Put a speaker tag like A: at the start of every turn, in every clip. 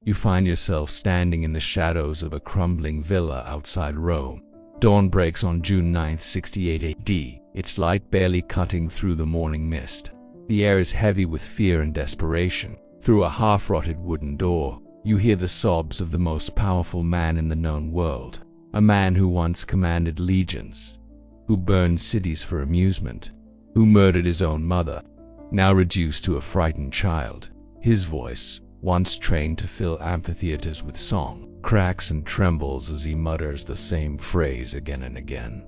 A: You find yourself standing in the shadows of a crumbling villa outside Rome. Dawn breaks on June 9, 68 AD, its light barely cutting through the morning mist. The air is heavy with fear and desperation. Through a half-rotted wooden door, you hear the sobs of the most powerful man in the known world. A man who once commanded legions, who burned cities for amusement, who murdered his own mother, now reduced to a frightened child. His voice, once trained to fill amphitheaters with song, cracks and trembles as he mutters the same phrase again and again.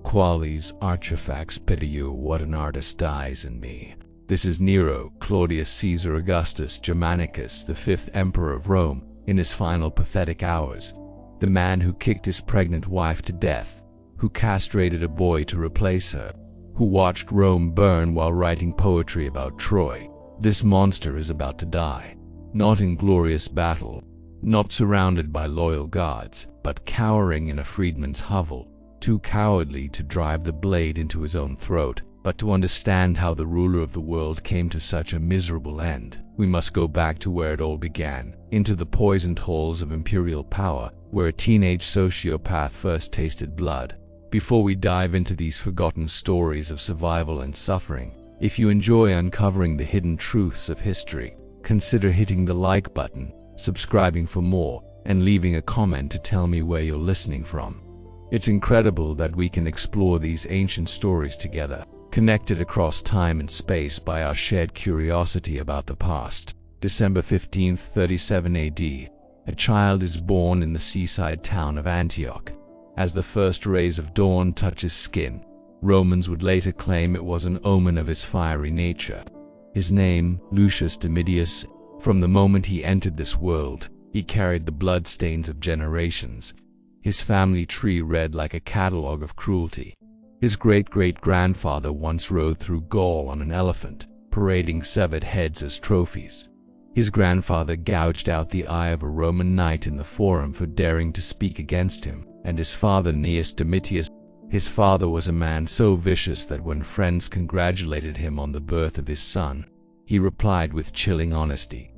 A: Qualis archifax pitiu, what an artist dies in me. This is Nero, Claudius Caesar Augustus Germanicus, the 5th emperor of Rome, in his final pathetic hours. The man who kicked his pregnant wife to death, who castrated a boy to replace her, who watched Rome burn while writing poetry about Troy. This monster is about to die. Not in glorious battle, not surrounded by loyal guards, but cowering in a freedman's hovel, too cowardly to drive the blade into his own throat. But to understand how the ruler of the world came to such a miserable end, we must go back to where it all began, into the poisoned halls of imperial power, where a teenage sociopath first tasted blood. Before we dive into these forgotten stories of survival and suffering, if you enjoy uncovering the hidden truths of history, consider hitting the like button, subscribing for more, and leaving a comment to tell me where you're listening from. It's incredible that we can explore these ancient stories together, connected across time and space by our shared curiosity about the past. December 15, 37 AD, a child is born in the seaside town of Antioch. As the first rays of dawn touch his skin, Romans would later claim it was an omen of his fiery nature. His name, Lucius Domitius. From the moment he entered this world, he carried the bloodstains of generations. His family tree read like a catalogue of cruelty. His great-great-grandfather once rode through Gaul on an elephant, parading severed heads as trophies. His grandfather gouged out the eye of a Roman knight in the Forum for daring to speak against him, and his father Gnaeus Domitius. His father was a man so vicious that when friends congratulated him on the birth of his son, he replied with chilling honesty,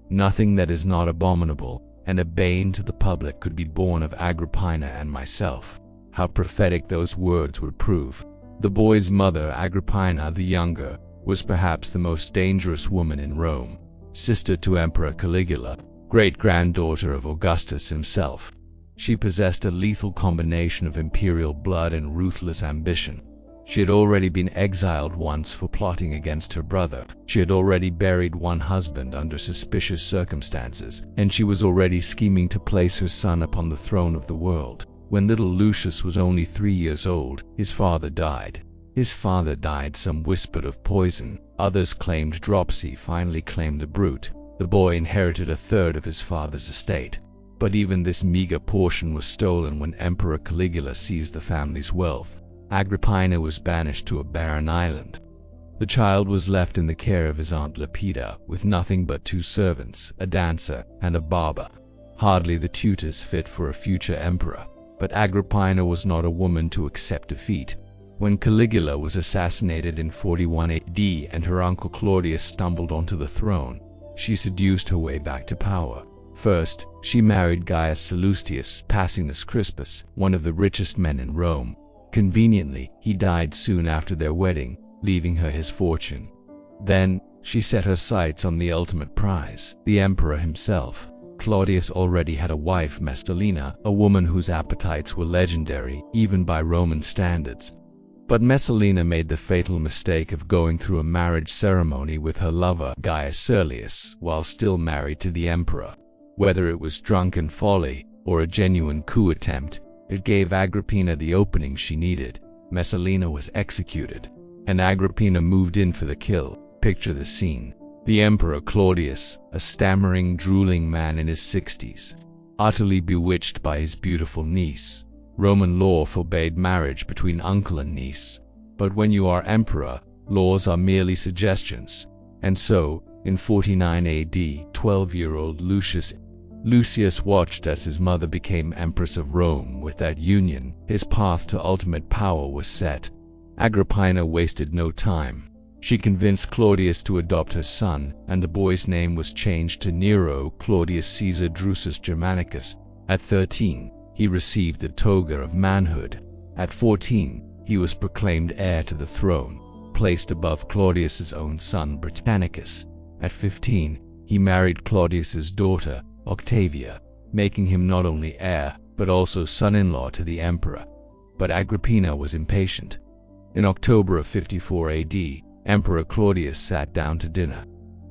A: "Nothing that is not abominable and a bane to the public could be born of Agrippina and myself." How prophetic those words would prove. The boy's mother, Agrippina the Younger, was perhaps the most dangerous woman in Rome, sister to Emperor Caligula, great-granddaughter of Augustus himself. She possessed a lethal combination of imperial blood and ruthless ambition. She had already been exiled once for plotting against her brother. She had already buried one husband under suspicious circumstances, and she was already scheming to place her son upon the throne of the world. When little Lucius was only 3 years old, his father died. His father died, some whispered of poison, others claimed dropsy, finally claimed the brute. The boy inherited a third of his father's estate. But even this meager portion was stolen when Emperor Caligula seized the family's wealth. Agrippina was banished to a barren island. The child was left in the care of his aunt Lepida, with nothing but 2 servants, a dancer, and a barber. Hardly the tutors fit for a future emperor. But Agrippina was not a woman to accept defeat. When Caligula was assassinated in 41 AD and her uncle Claudius stumbled onto the throne, she seduced her way back to power. First, she married Gaius Sallustius, passing as Crispus, one of the richest men in Rome. Conveniently, he died soon after their wedding, leaving her his fortune. Then, she set her sights on the ultimate prize, the emperor himself. Claudius already had a wife, Messalina, a woman whose appetites were legendary, even by Roman standards. But Messalina made the fatal mistake of going through a marriage ceremony with her lover, Gaius Serlius, while still married to the emperor. Whether it was drunken folly or a genuine coup attempt, it gave Agrippina the opening she needed. Messalina was executed, and Agrippina moved in for the kill. Picture the scene. The Emperor Claudius, a stammering, drooling man in his 60s, utterly bewitched by his beautiful niece. Roman law forbade marriage between uncle and niece. But when you are emperor, laws are merely suggestions. And so, in 49 AD, 12-year-old Lucius watched as his mother became Empress of Rome. With that union, his path to ultimate power was set. Agrippina wasted no time. She convinced Claudius to adopt her son, and the boy's name was changed to Nero Claudius Caesar Drusus Germanicus. At 13, he received the toga of manhood. At 14, he was proclaimed heir to the throne, placed above Claudius's own son Britannicus. At 15, he married Claudius's daughter, Octavia, making him not only heir, but also son-in-law to the emperor. But Agrippina was impatient. In October of 54 AD, Emperor Claudius sat down to dinner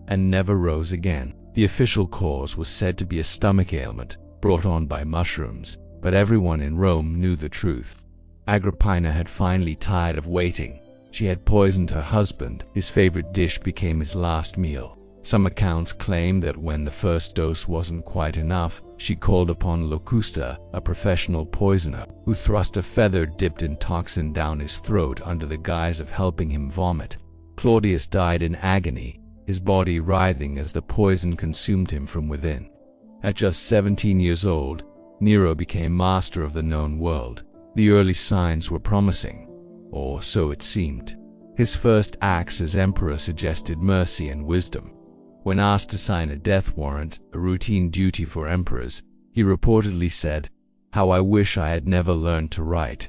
A: and never rose again. The official cause was said to be a stomach ailment brought on by mushrooms, but everyone in Rome knew the truth. Agrippina had finally tired of waiting. She had poisoned her husband. His favorite dish became his last meal. Some accounts claim that when the first dose wasn't quite enough, she called upon Locusta, a professional poisoner, who thrust a feather dipped in toxin down his throat under the guise of helping him vomit. Claudius died in agony, his body writhing as the poison consumed him from within. At just 17 years old, Nero became master of the known world. The early signs were promising, or so it seemed. His first acts as emperor suggested mercy and wisdom. When asked to sign a death warrant, a routine duty for emperors, he reportedly said, "How I wish I had never learned to write."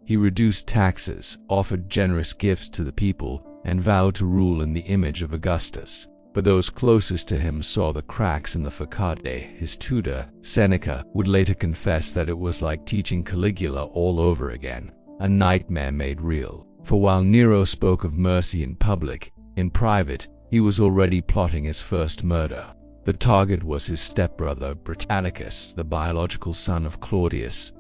A: He reduced taxes, offered generous gifts to the people, and vowed to rule in the image of Augustus. But those closest to him saw the cracks in the facade. His tutor, Seneca, would later confess that it was like teaching Caligula all over again, a nightmare made real. For while Nero spoke of mercy in public, in private, he was already plotting his first murder. The target was his stepbrother Britannicus, the biological son of Claudius,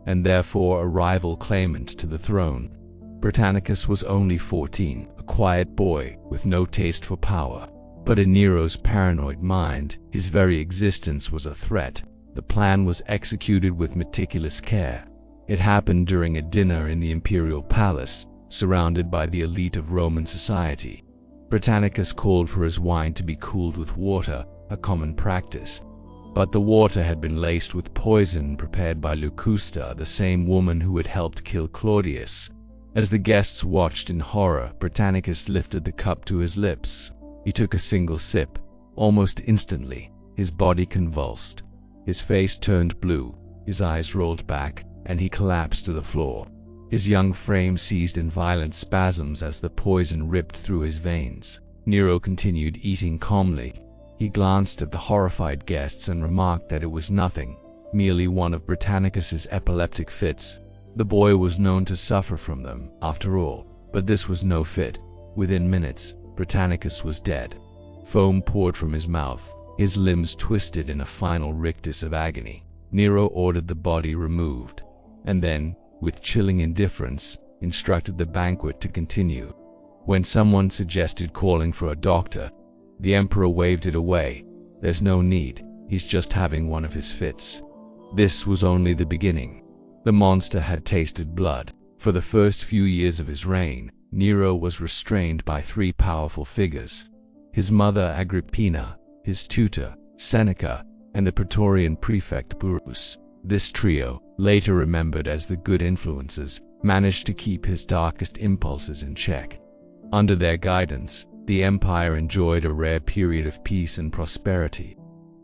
A: and therefore a rival claimant to the throne. Britannicus was only 14, a quiet boy with no taste for power. But in Nero's paranoid mind, his very existence was a threat. The plan was executed with meticulous care. It happened during a dinner in the imperial palace, surrounded by the elite of Roman society. Britannicus called for his wine to be cooled with water, a common practice. But the water had been laced with poison prepared by Locusta, the same woman who had helped kill Claudius. As the guests watched in horror, Britannicus lifted the cup to his lips. He took a single sip. Almost instantly, his body convulsed. His face turned blue, his eyes rolled back, and he collapsed to the floor. His young frame seized in violent spasms as the poison ripped through his veins. Nero continued eating calmly. He glanced at the horrified guests and remarked that it was nothing, merely one of Britannicus's epileptic fits. The boy was known to suffer from them, after all, but this was no fit. Within minutes, Britannicus was dead. Foam poured from his mouth, his limbs twisted in a final rictus of agony. Nero ordered the body removed, and then, with chilling indifference, instructed the banquet to continue. When someone suggested calling for a doctor, the emperor waved it away. "There's no need, he's just having one of his fits." This was only the beginning. The monster had tasted blood. For the first few years of his reign, Nero was restrained by three powerful figures: his mother Agrippina, his tutor, Seneca, and the Praetorian prefect Burrus. This trio, later remembered as the good influences, managed to keep his darkest impulses in check. Under their guidance, the empire enjoyed a rare period of peace and prosperity.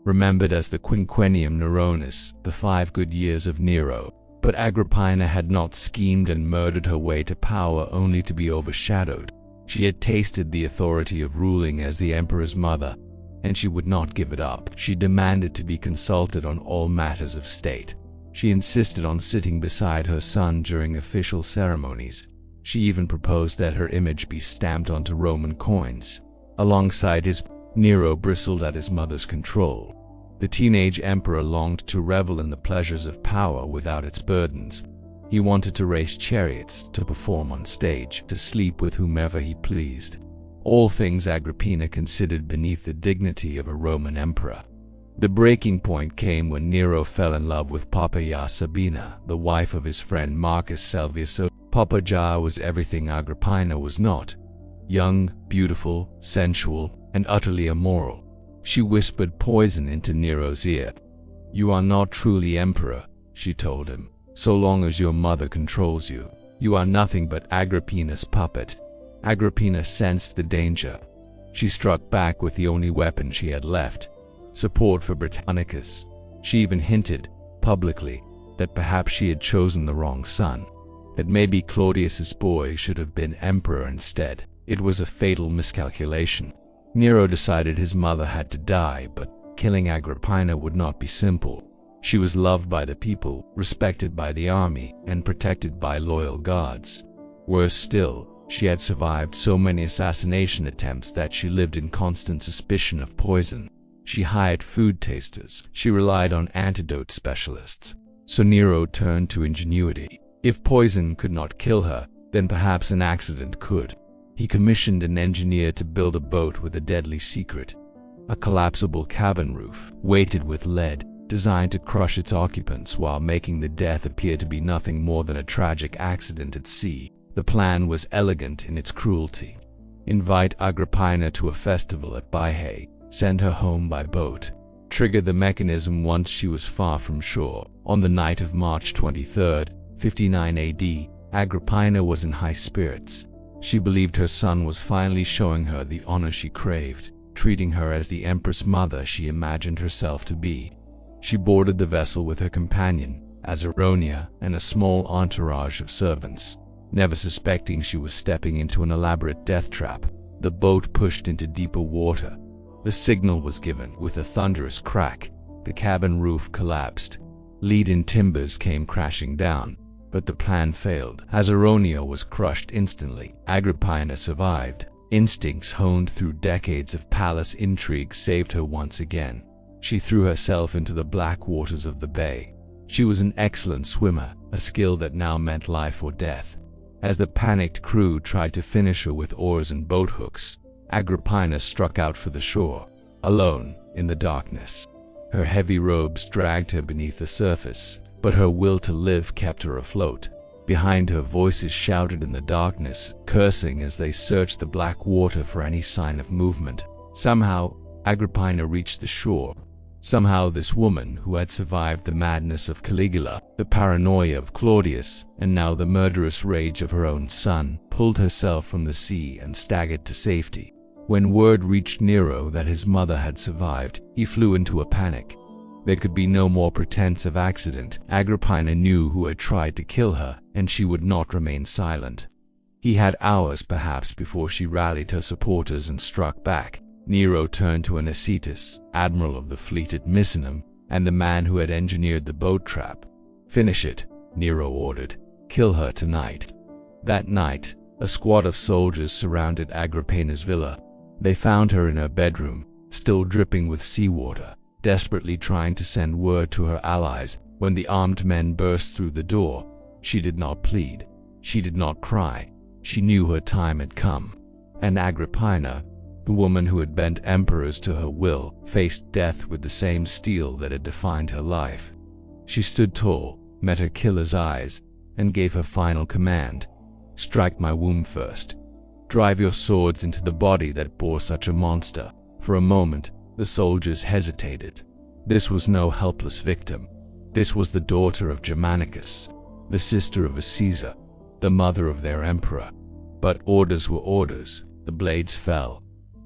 A: Remembered as the Quinquennium Neronis, the 5 good years of Nero. But Agrippina had not schemed and murdered her way to power only to be overshadowed. She had tasted the authority of ruling as the emperor's mother, and she would not give it up. She demanded to be consulted on all matters of state. She insisted on sitting beside her son during official ceremonies. She even proposed that her image be stamped onto Roman coins. Alongside his, Nero bristled at his mother's control. The teenage emperor longed to revel in the pleasures of power without its burdens. He wanted to race chariots, to perform on stage, to sleep with whomever he pleased. All things Agrippina considered beneath the dignity of a Roman emperor. The breaking point came when Nero fell in love with Poppaea Sabina, the wife of his friend Marcus Salvius. Poppaea was everything Agrippina was not: young, beautiful, sensual, and utterly immoral. She whispered poison into Nero's ear. "You are not truly emperor," she told him, "so long as your mother controls you. You are nothing but Agrippina's puppet." Agrippina sensed the danger. She struck back with the only weapon she had left, support for Britannicus. She even hinted, publicly, that perhaps she had chosen the wrong son, that maybe Claudius's boy should have been emperor instead. It was a fatal miscalculation. Nero decided his mother had to die, but killing Agrippina would not be simple. She was loved by the people, respected by the army, and protected by loyal guards. Worse still, she had survived so many assassination attempts that she lived in constant suspicion of poison. She hired food tasters. She relied on antidote specialists. So Nero turned to ingenuity. If poison could not kill her, then perhaps an accident could. He commissioned an engineer to build a boat with a deadly secret, a collapsible cabin roof, weighted with lead, designed to crush its occupants while making the death appear to be nothing more than a tragic accident at sea. The plan was elegant in its cruelty. Invite Agrippina to a festival at Baiae, send her home by boat, trigger the mechanism once she was far from shore. On the night of March 23, 59 AD, Agrippina was in high spirits. She believed her son was finally showing her the honor she craved, treating her as the empress mother she imagined herself to be. She boarded the vessel with her companion, Azaronia, and a small entourage of servants. Never suspecting she was stepping into an elaborate death trap, the boat pushed into deeper water. The signal was given. With a thunderous crack, the cabin roof collapsed. Lead-in timbers came crashing down, but the plan failed. Azaronia was crushed instantly. Agrippina survived. Instincts honed through decades of palace intrigue saved her once again. She threw herself into the black waters of the bay. She was an excellent swimmer, a skill that now meant life or death. As the panicked crew tried to finish her with oars and boat hooks, Agrippina struck out for the shore, alone, in the darkness. Her heavy robes dragged her beneath the surface, but her will to live kept her afloat. Behind her, voices shouted in the darkness, cursing as they searched the black water for any sign of movement. Somehow, Agrippina reached the shore. Somehow this woman, who had survived the madness of Caligula, the paranoia of Claudius, and now the murderous rage of her own son, pulled herself from the sea and staggered to safety. When word reached Nero that his mother had survived, he flew into a panic. There could be no more pretense of accident. Agrippina knew who had tried to kill her, and she would not remain silent. He had hours perhaps before she rallied her supporters and struck back. Nero turned to Anicetus, admiral of the fleet at Misenum, and the man who had engineered the boat trap. "Finish it," Nero ordered. "Kill her tonight." That night, a squad of soldiers surrounded Agrippina's villa. They found her in her bedroom, still dripping with seawater, desperately trying to send word to her allies. When the armed men burst through the door, she did not plead. She did not cry. She knew her time had come. And Agrippina, the woman who had bent emperors to her will, faced death with the same steel that had defined her life. She stood tall, met her killer's eyes, and gave her final command: "Strike my womb first. Drive your swords into the body that bore such a monster." For a moment, the soldiers hesitated. This was no helpless victim. This was the daughter of Germanicus, the sister of a Caesar, the mother of their emperor. But orders were orders. The blades fell,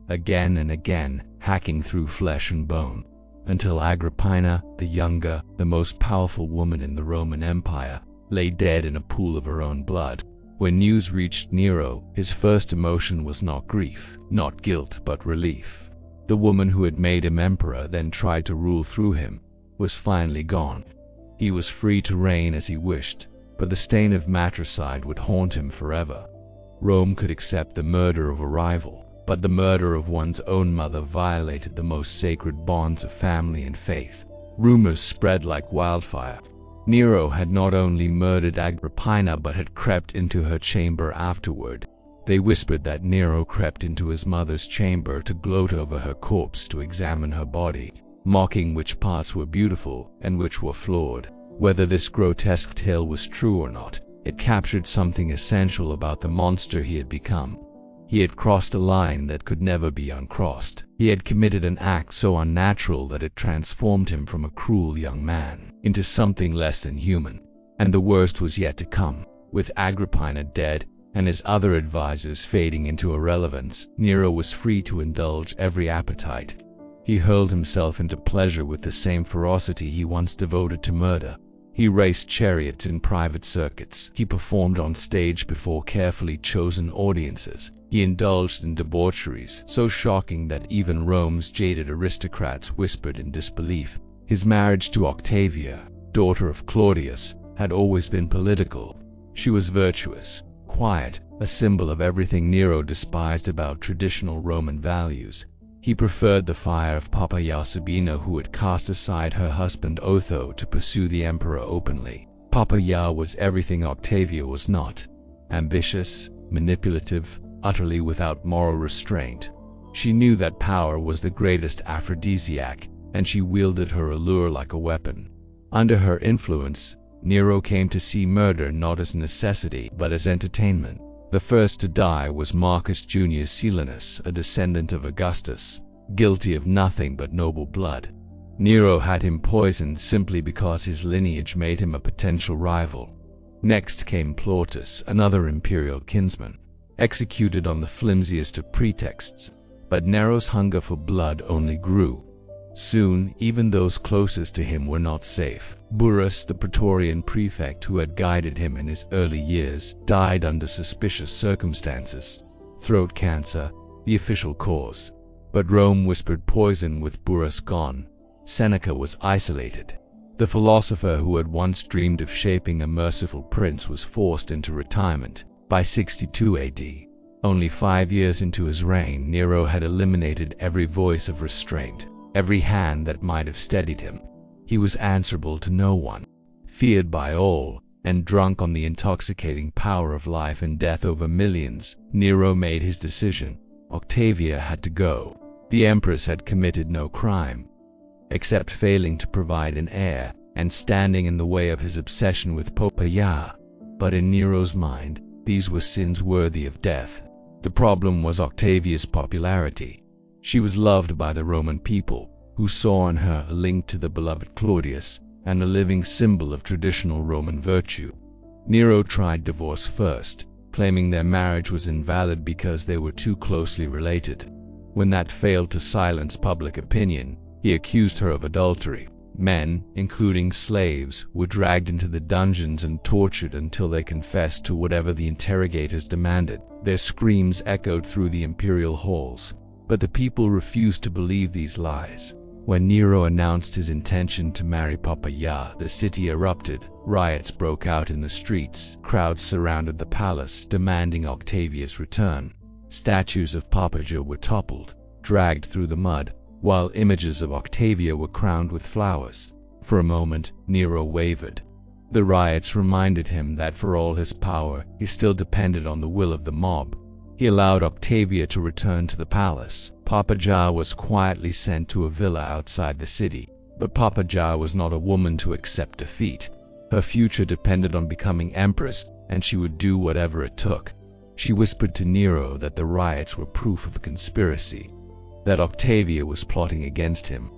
A: again and again, hacking through flesh and bone, until Agrippina, the younger, the most powerful woman in the Roman Empire, lay dead in a pool of her own blood. When news reached Nero, his first emotion was not grief, not guilt, but relief. The woman who had made him emperor, then tried to rule through him, was finally gone. He was free to reign as he wished, but the stain of matricide would haunt him forever. Rome could accept the murder of a rival, but the murder of one's own mother violated the most sacred bonds of family and faith. Rumors spread like wildfire. Nero had not only murdered Agrippina but had crept into her chamber afterward. They whispered that Nero crept into his mother's chamber to gloat over her corpse, to examine her body, mocking which parts were beautiful and which were flawed. Whether this grotesque tale was true or not, it captured something essential about the monster he had become. He had crossed a line that could never be uncrossed. He had committed an act so unnatural that it transformed him from a cruel young man into something less than human. And the worst was yet to come. With Agrippina dead, and his other advisors fading into irrelevance, Nero was free to indulge every appetite. He hurled himself into pleasure with the same ferocity he once devoted to murder. He raced chariots in private circuits. He performed on stage before carefully chosen audiences. He indulged in debaucheries so shocking that even Rome's jaded aristocrats whispered in disbelief. His marriage to Octavia, daughter of Claudius, had always been political. She was virtuous, quiet, a symbol of everything Nero despised about traditional Roman values. He preferred the fire of Poppaea Sabina, who had cast aside her husband Otho to pursue the emperor openly. Poppaea was everything Octavia was not: ambitious, manipulative, utterly without moral restraint. She knew that power was the greatest aphrodisiac, and she wielded her allure like a weapon. Under her influence, Nero came to see murder not as necessity but as entertainment. The first to die was Marcus Junius Silanus, a descendant of Augustus, guilty of nothing but noble blood. Nero had him poisoned simply because his lineage made him a potential rival. Next came Plautus, another imperial kinsman, executed on the flimsiest of pretexts. But Nero's hunger for blood only grew. Soon, even those closest to him were not safe. Burrus, the Praetorian prefect who had guided him in his early years, died under suspicious circumstances. Throat cancer, the official cause. But Rome whispered poison with Burrus gone. Seneca was isolated. The philosopher who had once dreamed of shaping a merciful prince was forced into retirement. By 62 AD, only 5 years into his reign, Nero had eliminated every voice of restraint, every hand that might have steadied him. He was answerable to no one, feared by all, and drunk on the intoxicating power of life and death over millions. Nero made his decision. Octavia had to go. The empress had committed no crime, except failing to provide an heir and standing in the way of his obsession with Poppaea. But in Nero's mind, these were sins worthy of death. The problem was Octavia's popularity. She was loved by the Roman people, who saw in her a link to the beloved Claudius and a living symbol of traditional Roman virtue. Nero tried divorce first, claiming their marriage was invalid because they were too closely related. When that failed to silence public opinion, he accused her of adultery. Men, including slaves, were dragged into the dungeons and tortured until they confessed to whatever the interrogators demanded. Their screams echoed through the imperial halls, but the people refused to believe these lies. When Nero announced his intention to marry Poppaea, the city erupted. Riots broke out in the streets. Crowds surrounded the palace, demanding Octavia's return. Statues of Poppaea were toppled, dragged through the mud, while images of Octavia were crowned with flowers. For a moment, Nero wavered. The riots reminded him that for all his power, he still depended on the will of the mob. He allowed Octavia to return to the palace. Poppaea was quietly sent to a villa outside the city, but Poppaea was not a woman to accept defeat. Her future depended on becoming empress, and she would do whatever it took. She whispered to Nero that the riots were proof of a conspiracy, that Octavia was plotting against him,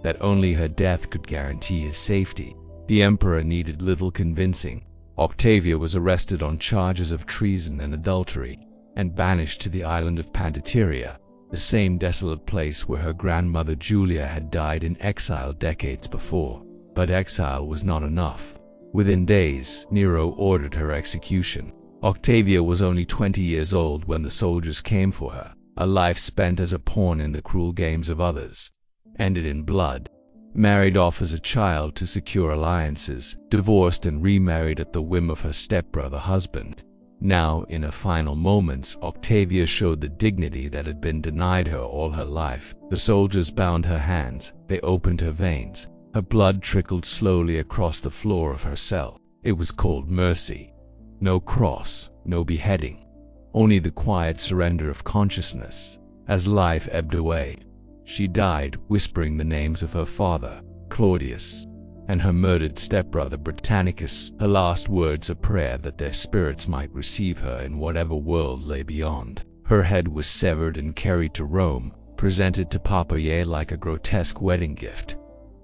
A: that only her death could guarantee his safety. The emperor needed little convincing. Octavia was arrested on charges of treason and adultery, and banished to the island of Pandateria, the same desolate place where her grandmother Julia had died in exile decades before. But exile was not enough. Within days, Nero ordered her execution. Octavia was only 20 years old when the soldiers came for her. A life spent as a pawn in the cruel games of others, ended in blood. Married off as a child to secure alliances, divorced and remarried at the whim of her stepbrother husband. Now, in her final moments, Octavia showed the dignity that had been denied her all her life. The soldiers bound her hands, they opened her veins. Her blood trickled slowly across the floor of her cell. It was called mercy. No cross, no beheading, only the quiet surrender of consciousness. As life ebbed away, she died, whispering the names of her father, Claudius, and her murdered stepbrother Britannicus, her last words a prayer that their spirits might receive her in whatever world lay beyond. Her head was severed and carried to Rome, presented to Poppaea like a grotesque wedding gift.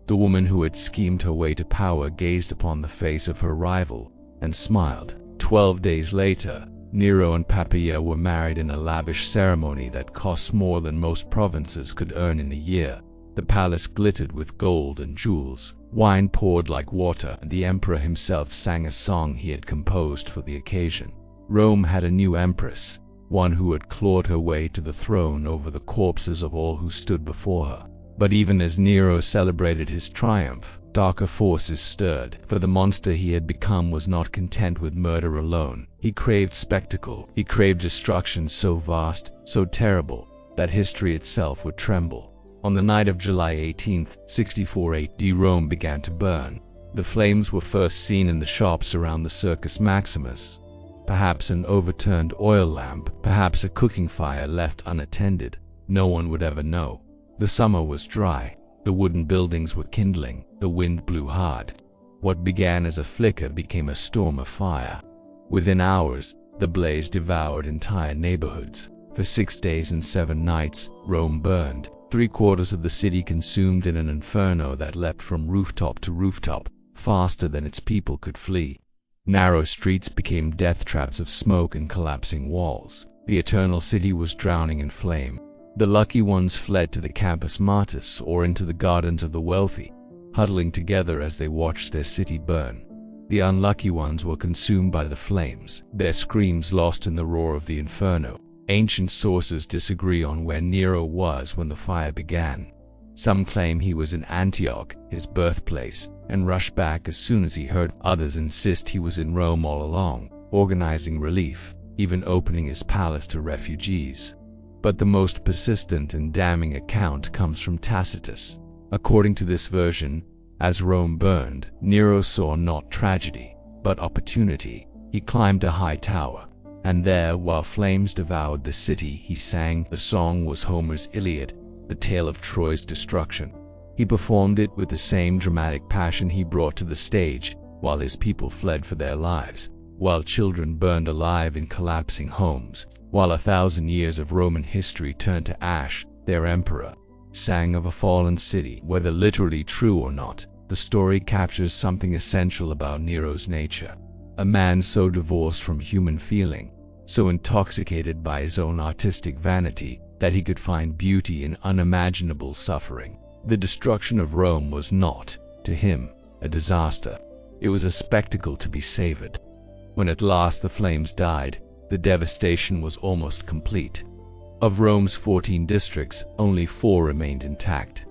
A: The woman who had schemed her way to power gazed upon the face of her rival and smiled. 12 days later, Nero and Octavia were married in a lavish ceremony that cost more than most provinces could earn in a year. The palace glittered with gold and jewels, wine poured like water, and the emperor himself sang a song he had composed for the occasion. Rome had a new empress, one who had clawed her way to the throne over the corpses of all who stood before her. But even as Nero celebrated his triumph, darker forces stirred, for the monster he had become was not content with murder alone. He craved spectacle. He craved destruction so vast, so terrible, that history itself would tremble. On the night of July 18, 64 AD, Rome began to burn. The flames were first seen in the shops around the Circus Maximus. Perhaps an overturned oil lamp, perhaps a cooking fire left unattended. No one would ever know. The summer was dry. The wooden buildings were kindling. The wind blew hard. What began as a flicker became a storm of fire. Within hours, the blaze devoured entire neighborhoods. For 6 days and 7 nights, Rome burned. 3/4 of the city consumed in an inferno that leapt from rooftop to rooftop, faster than its people could flee. Narrow streets became death traps of smoke and collapsing walls. The eternal city was drowning in flame. The lucky ones fled to the Campus Martis or into the gardens of the wealthy, huddling together as they watched their city burn. The unlucky ones were consumed by the flames, their screams lost in the roar of the inferno. Ancient sources disagree on where Nero was when the fire began. Some claim he was in Antioch, his birthplace, and rushed back as soon as he heard. Others insist he was in Rome all along, organizing relief, even opening his palace to refugees. But the most persistent and damning account comes from Tacitus. According to this version, as Rome burned, Nero saw not tragedy, but opportunity. He climbed a high tower, and there, while flames devoured the city, he sang. The song was Homer's Iliad, the tale of Troy's destruction. He performed it with the same dramatic passion he brought to the stage, while his people fled for their lives, while children burned alive in collapsing homes, while 1,000 years of Roman history turned to ash. Their emperor sang of a fallen city. Whether literally true or not, the story captures something essential about Nero's nature. A man so divorced from human feeling, so intoxicated by his own artistic vanity, that he could find beauty in unimaginable suffering. The destruction of Rome was not, to him, a disaster. It was a spectacle to be savored. When at last the flames died, the devastation was almost complete. Of Rome's 14 districts, only 4 remained intact.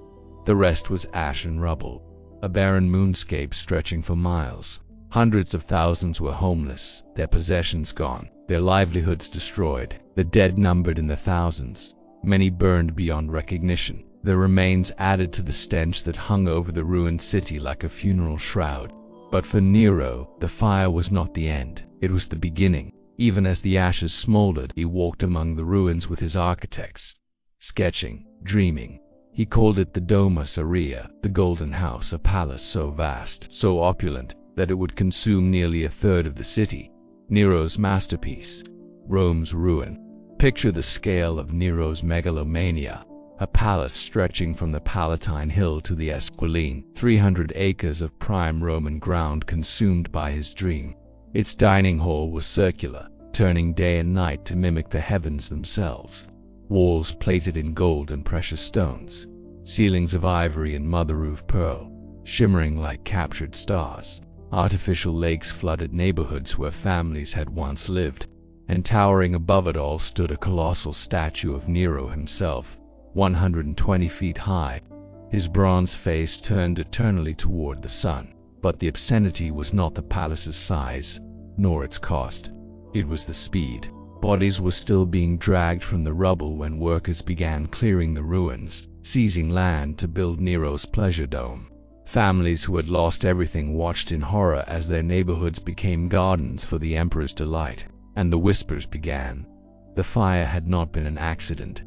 A: The rest was ash and rubble, a barren moonscape stretching for miles. Hundreds of thousands were homeless, their possessions gone, their livelihoods destroyed. The dead numbered in the thousands. Many burned beyond recognition. Their remains added to the stench that hung over the ruined city like a funeral shroud. But for Nero, the fire was not the end. It was the beginning. Even as the ashes smoldered, he walked among the ruins with his architects, sketching, dreaming. He called it the Domus Aurea, the Golden House, a palace so vast, so opulent, that it would consume nearly 1/3 of the city. Nero's masterpiece, Rome's ruin. Picture the scale of Nero's megalomania. A palace stretching from the Palatine Hill to the Esquiline, 300 acres of prime Roman ground consumed by his dream. Its dining hall was circular, turning day and night to mimic the heavens themselves. Walls plated in gold and precious stones, ceilings of ivory and mother-of pearl, shimmering like captured stars. Artificial lakes flooded neighborhoods where families had once lived, and towering above it all stood a colossal statue of Nero himself, 120 feet high, his bronze face turned eternally toward the sun. But the obscenity was not the palace's size, nor its cost. It was the speed. Bodies were still being dragged from the rubble when workers began clearing the ruins, seizing land to build Nero's pleasure dome. Families who had lost everything watched in horror as their neighborhoods became gardens for the emperor's delight. And the whispers began. The fire had not been an accident.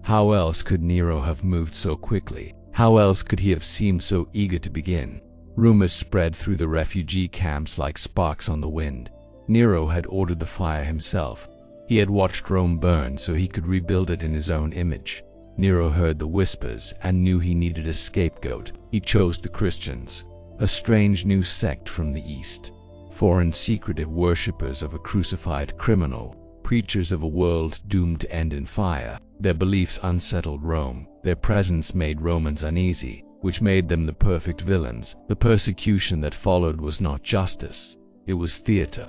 A: How else could Nero have moved so quickly? How else could he have seemed so eager to begin? Rumors spread through the refugee camps like sparks on the wind. Nero had ordered the fire himself. He had watched Rome burn so he could rebuild it in his own image. Nero heard the whispers and knew he needed a scapegoat. He chose the Christians, a strange new sect from the east. foreign secretive worshippers of a crucified criminal, preachers of a world doomed to end in fire. Their beliefs unsettled Rome. Their presence made Romans uneasy, which made them the perfect villains. The persecution that followed was not justice, it was theater.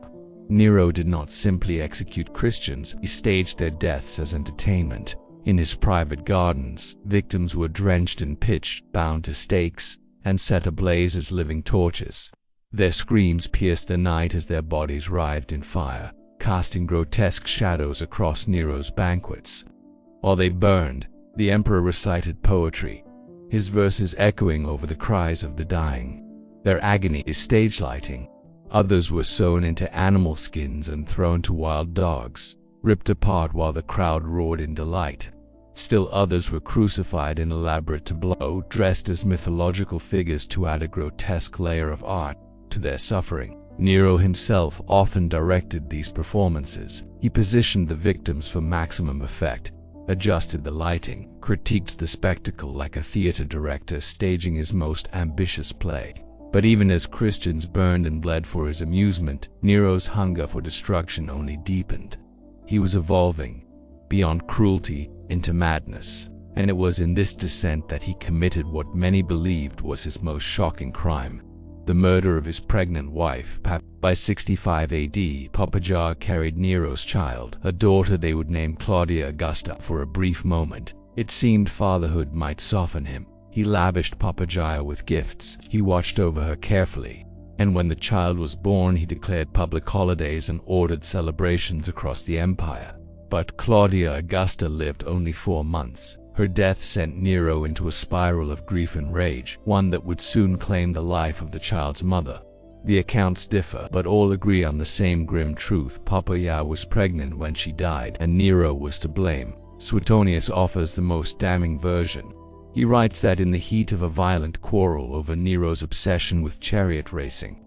A: Nero did not simply execute Christians, he staged their deaths as entertainment. In his private gardens, victims were drenched in pitch, bound to stakes, and set ablaze as living torches. Their screams pierced the night as their bodies writhed in fire, casting grotesque shadows across Nero's banquets. While they burned, the emperor recited poetry, his verses echoing over the cries of the dying. Their agony is stage lighting. Others were sewn into animal skins and thrown to wild dogs, ripped apart while the crowd roared in delight. Still others were crucified in elaborate tableaux, dressed as mythological figures to add a grotesque layer of art to their suffering. Nero himself often directed these performances. He positioned the victims for maximum effect, adjusted the lighting, critiqued the spectacle like a theater director staging his most ambitious play. But even as Christians burned and bled for his amusement, Nero's hunger for destruction only deepened. He was evolving, beyond cruelty, into madness, and it was in this descent that he committed what many believed was his most shocking crime: the murder of his pregnant wife. By 65 AD, Octavia carried Nero's child, a daughter they would name Claudia Augusta. For a brief moment, it seemed fatherhood might soften him. He lavished Octavia with gifts, he watched over her carefully, and when the child was born he declared public holidays and ordered celebrations across the empire. But Claudia Augusta lived only 4 months. Her death sent Nero into a spiral of grief and rage, one that would soon claim the life of the child's mother. The accounts differ, but all agree on the same grim truth: Octavia was pregnant when she died, and Nero was to blame. Suetonius offers the most damning version. He writes that in the heat of a violent quarrel over Nero's obsession with chariot racing,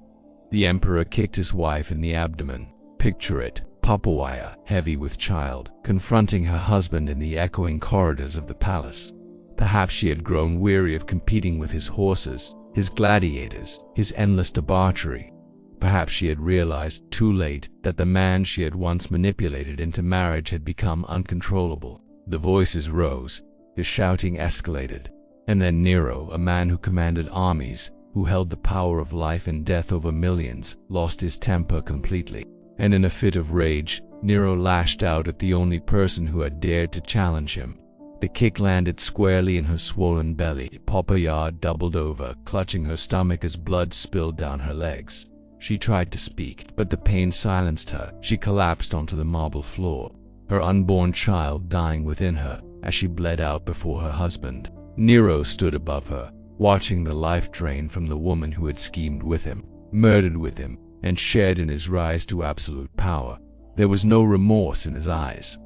A: the emperor kicked his wife in the abdomen. Picture it: Octavia, heavy with child, confronting her husband in the echoing corridors of the palace. Perhaps she had grown weary of competing with his horses, his gladiators, his endless debauchery. Perhaps she had realized, too late, that the man she had once manipulated into marriage had become uncontrollable. The voices rose, the shouting escalated, and then Nero, a man who commanded armies, who held the power of life and death over millions, lost his temper completely. And in a fit of rage, Nero lashed out at the only person who had dared to challenge him. The kick landed squarely in her swollen belly. Octavia doubled over, clutching her stomach as blood spilled down her legs. She tried to speak, but the pain silenced her. She collapsed onto the marble floor, her unborn child dying within her as she bled out before her husband. Nero stood above her, watching the life drain from the woman who had schemed with him, murdered with him, and shared in his rise to absolute power. There was no remorse in his eyes,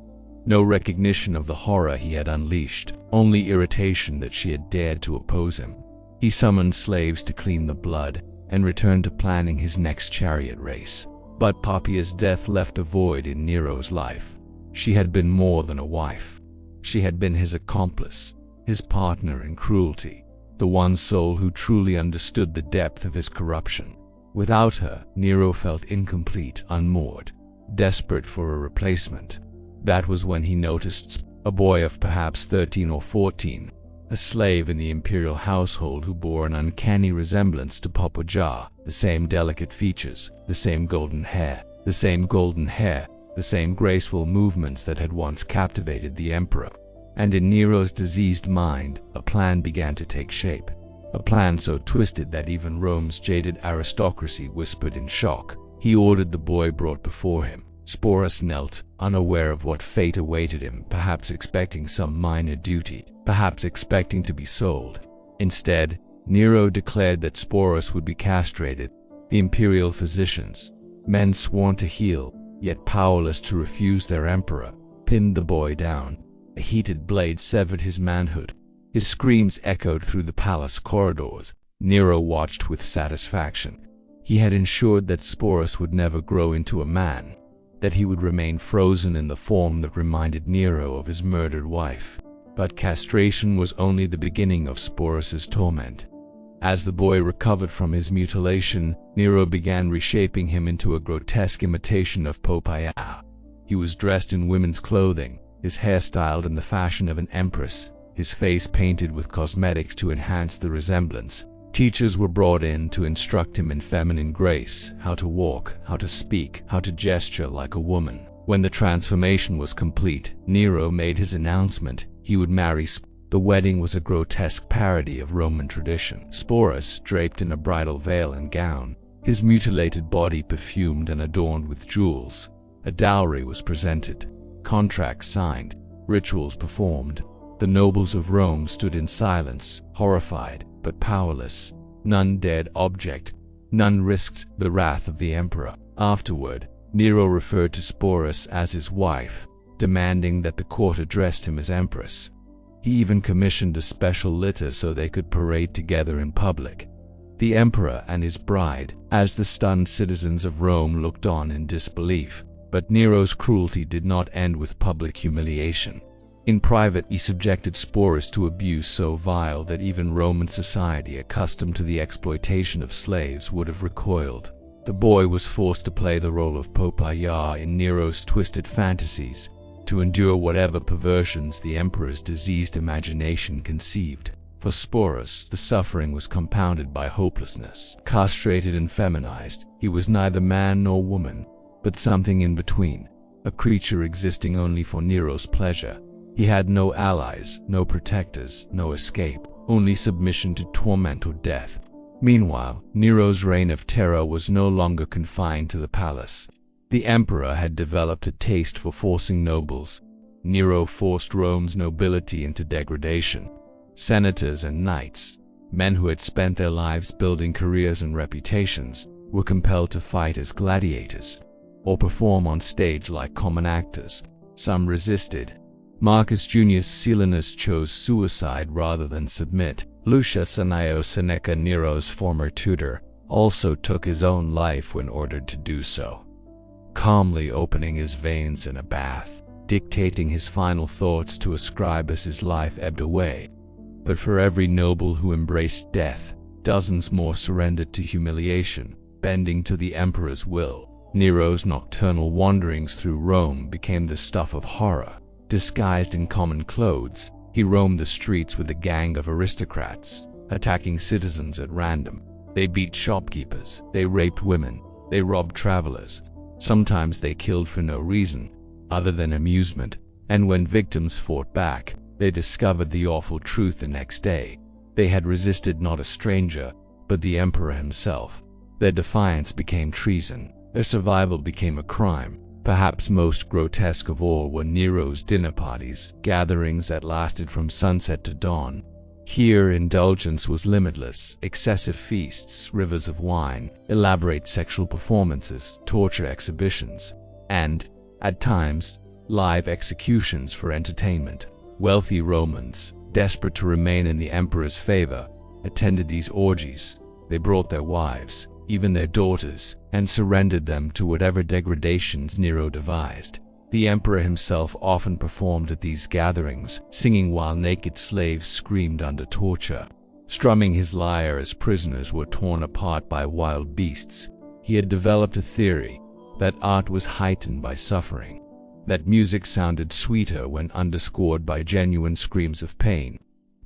A: no recognition of the horror he had unleashed, only irritation that she had dared to oppose him. He summoned slaves to clean the blood and returned to planning his next chariot race. But Octavia's death left a void in Nero's life. She had been more than a wife. She had been his accomplice, his partner in cruelty, the one soul who truly understood the depth of his corruption. Without her, Nero felt incomplete, unmoored, desperate for a replacement. That was when he noticed a boy of perhaps 13 or 14, a slave in the imperial household who bore an uncanny resemblance to Octavia, the same delicate features, the same golden hair, the same graceful movements that had once captivated the emperor. And in Nero's diseased mind, a plan began to take shape. A plan so twisted that even Rome's jaded aristocracy whispered in shock. He ordered the boy brought before him. Sporus knelt, unaware of what fate awaited him, perhaps expecting some minor duty, perhaps expecting to be sold. Instead, Nero declared that Sporus would be castrated. The imperial physicians, men sworn to heal, yet powerless to refuse their emperor, pinned the boy down. A heated blade severed his manhood. His screams echoed through the palace corridors. Nero watched with satisfaction. He had ensured that Sporus would never grow into a man, that he would remain frozen in the form that reminded Nero of his murdered wife. But castration was only the beginning of Sporus's torment. As the boy recovered from his mutilation, Nero began reshaping him into a grotesque imitation of Popeye. He was dressed in women's clothing, his hair styled in the fashion of an empress, his face painted with cosmetics to enhance the resemblance. Teachers were brought in to instruct him in feminine grace, how to walk, how to speak, how to gesture like a woman. When the transformation was complete, Nero made his announcement: he would marry Sporus. The wedding was a grotesque parody of Roman tradition. Sporus, draped in a bridal veil and gown, his mutilated body perfumed and adorned with jewels. A dowry was presented, contracts signed, rituals performed. The nobles of Rome stood in silence, horrified, but powerless. None dared object, none risked the wrath of the emperor. Afterward, Nero referred to Sporus as his wife, demanding that the court addressed him as empress. He even commissioned a special litter so they could parade together in public. The emperor and his bride, as the stunned citizens of Rome looked on in disbelief. But Nero's cruelty did not end with public humiliation. In private, he subjected Sporus to abuse so vile that even Roman society, accustomed to the exploitation of slaves, would have recoiled. The boy was forced to play the role of Popeye in Nero's twisted fantasies, to endure whatever perversions the emperor's diseased imagination conceived. For Sporus, the suffering was compounded by hopelessness. Castrated and feminized, he was neither man nor woman, but something in between, a creature existing only for Nero's pleasure. He had no allies, no protectors, no escape, only submission to torment or death. Meanwhile, Nero's reign of terror was no longer confined to the palace. The emperor had developed a taste for forcing nobles. Nero forced Rome's nobility into degradation. Senators and knights, men who had spent their lives building careers and reputations, were compelled to fight as gladiators, or perform on stage like common actors. Some resisted. Marcus Junius Silanus chose suicide rather than submit. Lucius Annaeus Seneca, Nero's former tutor, also took his own life when ordered to do so, calmly opening his veins in a bath, dictating his final thoughts to a scribe as his life ebbed away. But for every noble who embraced death, dozens more surrendered to humiliation, bending to the emperor's will. Nero's nocturnal wanderings through Rome became the stuff of horror. Disguised in common clothes, he roamed the streets with a gang of aristocrats, attacking citizens at random. They beat shopkeepers, they raped women, they robbed travelers. Sometimes they killed for no reason other than amusement, and when victims fought back, they discovered the awful truth the next day. They had resisted not a stranger, but the emperor himself. Their defiance became treason. Their survival became a crime. Perhaps most grotesque of all were Nero's dinner parties, gatherings that lasted from sunset to dawn. Here, indulgence was limitless: excessive feasts, rivers of wine, elaborate sexual performances, torture exhibitions, and, at times, live executions for entertainment. Wealthy Romans, desperate to remain in the emperor's favor, attended these orgies. They brought their wives, even their daughters, and surrendered them to whatever degradations Nero devised. The emperor himself often performed at these gatherings, singing while naked slaves screamed under torture, strumming his lyre as prisoners were torn apart by wild beasts. He had developed a theory that art was heightened by suffering, that music sounded sweeter when underscored by genuine screams of pain.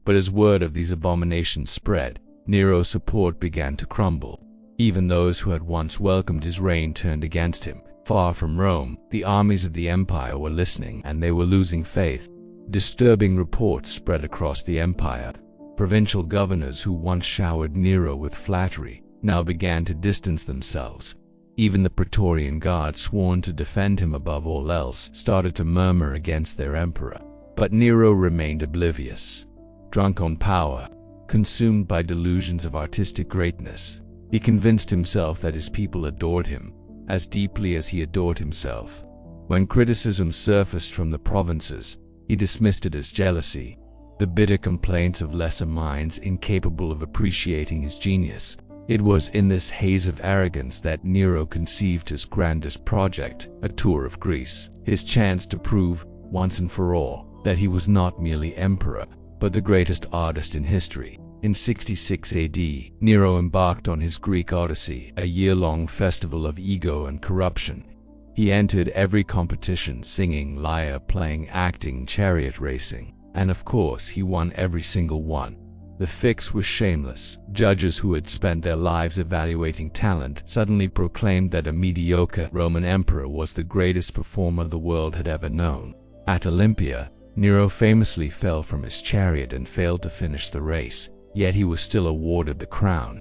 A: But as word of these abominations spread, Nero's support began to crumble. Even those who had once welcomed his reign turned against him. Far from Rome, the armies of the empire were listening, and they were losing faith. Disturbing reports spread across the empire. Provincial governors who once showered Nero with flattery now began to distance themselves. Even the Praetorian Guard, sworn to defend him above all else, started to murmur against their emperor. But Nero remained oblivious. Drunk on power, consumed by delusions of artistic greatness, he convinced himself that his people adored him as deeply as he adored himself. When criticism surfaced from the provinces, he dismissed it as jealousy, the bitter complaints of lesser minds incapable of appreciating his genius. It was in this haze of arrogance that Nero conceived his grandest project, a tour of Greece, his chance to prove, once and for all, that he was not merely emperor, but the greatest artist in history. In 66 AD, Nero embarked on his Greek Odyssey, a year-long festival of ego and corruption. He entered every competition singing, lyre playing, acting, chariot racing, and of course he won every single one. The fix was shameless. Judges who had spent their lives evaluating talent suddenly proclaimed that a mediocre Roman emperor was the greatest performer the world had ever known. At Olympia, Nero famously fell from his chariot and failed to finish the race, yet he was still awarded the crown.